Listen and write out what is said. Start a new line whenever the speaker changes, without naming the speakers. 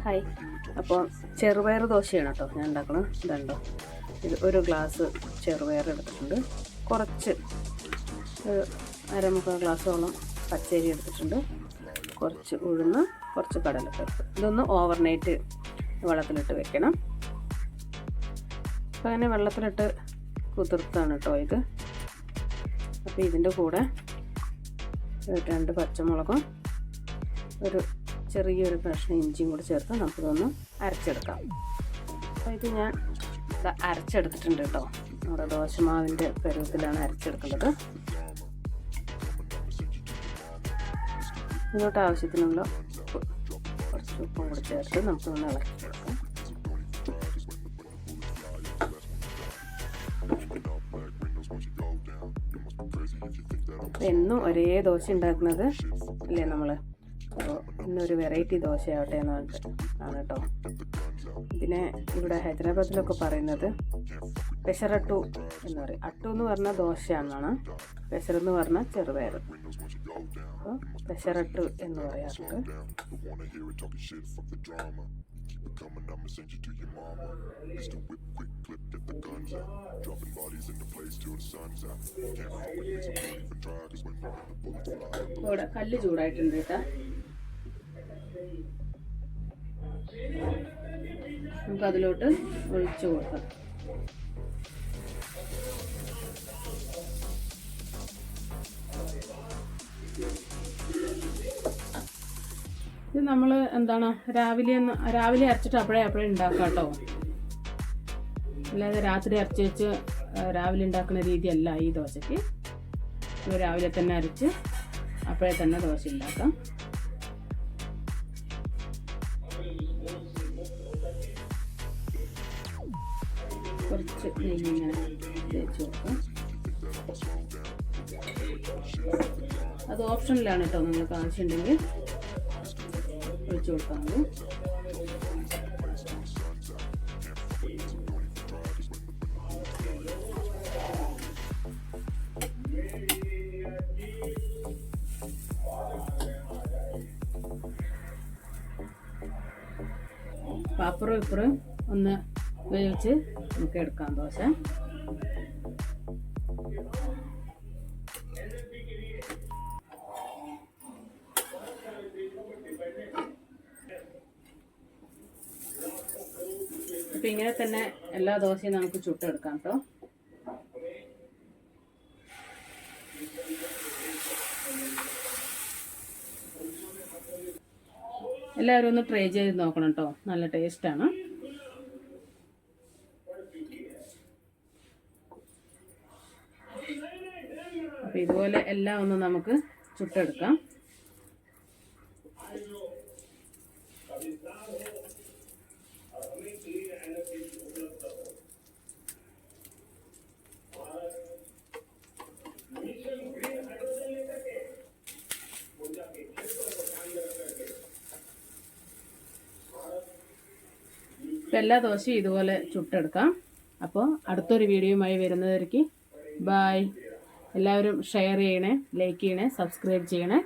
Hi, അപ്പോൾ ചെറുപയർ ദോശയാണ് കേട്ടോ ഞാൻ ഉണ്ടാക്കണം. ഇതുണ്ടോ, ഇത് ഒരു ഗ്ലാസ് ചെറുപയർ എടുത്തിട്ടുണ്ട്. കുറച്ച് അരമുക്കാൽ ഗ്ലാസ്സോളം പച്ചരി എടുത്തിട്ടുണ്ട്. കുറച്ച് ഉഴുന്ന്, കുറച്ച് കടലപ്പരിപ്പ്. ഇതൊന്ന് ഓവർനൈറ്റ് വെള്ളത്തിലിട്ട് വെക്കണം. അപ്പോൾ അങ്ങനെ വെള്ളത്തിലിട്ട് കുതിർത്താണ് കേട്ടോ ഇത്. അപ്പോൾ ഇതിൻ്റെ കൂടെ 2 പച്ചമുളകും ഒരു ചെറിയൊരു കഷ്ണം ഇഞ്ചിയും കൂടി ചേർത്ത് നമുക്കിതൊന്ന് അരച്ചെടുക്കാം. അപ്പോൾ ഇത് ഞാൻ അരച്ചെടുത്തിട്ടുണ്ട് കേട്ടോ. നമ്മുടെ ദോശമാവിൻ്റെ പരുവത്തിലാണ് അരച്ചെടുക്കുന്നത്. ഇതിലോട്ട് ആവശ്യത്തിനുള്ള കുറച്ച് ഉപ്പും കൂടി ചേർത്ത് നമുക്കൊന്ന് ഇളക്കിയെടുക്കാം. എന്നും ഒരേ ദോശ ഉണ്ടാക്കുന്നത് അല്ലേ നമ്മൾ. അപ്പോൾ ഇന്നൊരു വെറൈറ്റി ദോശയാവട്ടെ എന്നാണ് കേട്ടോ. ഇതിനെ ഇവിടെ ഹൈദരാബാദിലൊക്കെ പറയുന്നത് പെസറട്ടു എന്ന് പറയും. അട്ടു എന്ന് പറഞ്ഞാൽ ദോശയാണെന്നാണ്, പെസർ എന്ന് പറഞ്ഞാൽ ചെറുപയർ. അപ്പോൾ പെസറട്ടു എന്ന് പറയാറുണ്ട്. ഇവിടെ കല്ല് ചൂടായിട്ടുണ്ട് കേട്ടോ. നമുക്കതിലോട്ട് ഒഴിച്ചു കൊടുക്കാം. ഇത് നമ്മൾ എന്താണ് രാവിലെ അരച്ചിട്ട് അപ്പോഴേ ഉണ്ടാക്കാം കേട്ടോ. അല്ലാതെ രാത്രി അരച്ച് വെച്ച് രാവിലെ ഉണ്ടാക്കുന്ന രീതിയല്ല ഈ ദോശയ്ക്ക്. രാവിലെ തന്നെ അരച്ച് അപ്പോഴേ തന്നെ ദോശ ഉണ്ടാക്കാം. കുറച്ച് നെയ്യ് ഇങ്ങനെ തേച്ച് കൊടുക്കാം. അത് ഓപ്ഷനിലാണ് കേട്ടോ, നിങ്ങൾക്ക് ആവശ്യമുണ്ടെങ്കിൽ ഒഴിച്ചു കൊടുക്കാൻ മതി. അപ്പുറം ഇപ്പുറം ഒന്ന് വേവിച്ച് നമുക്ക് എടുക്കാം ദോശ. അപ്പം ഇങ്ങനെ തന്നെ എല്ലാ ദോശയും നമുക്ക് ചുട്ടെടുക്കാം കേട്ടോ. എല്ലാവരും ഒന്ന് ട്രൈ ചെയ്ത് നോക്കണം കേട്ടോ, നല്ല ടേസ്റ്റാണ്. അപ്പം ഇതുപോലെ എല്ലാം ഒന്ന് നമുക്ക് ചുട്ടെടുക്കാം. എല്ലാ ദോശയും ഇതുപോലെ ചുട്ടെടുക്കാം. അപ്പോൾ അടുത്തൊരു വീഡിയോയുമായി വരുന്നവർക്ക് ബായ്. എല്ലാവരും ഷെയർ ചെയ്യണേ, ലൈക്ക് ചെയ്യണേ, സബ്സ്ക്രൈബ് ചെയ്യണേ.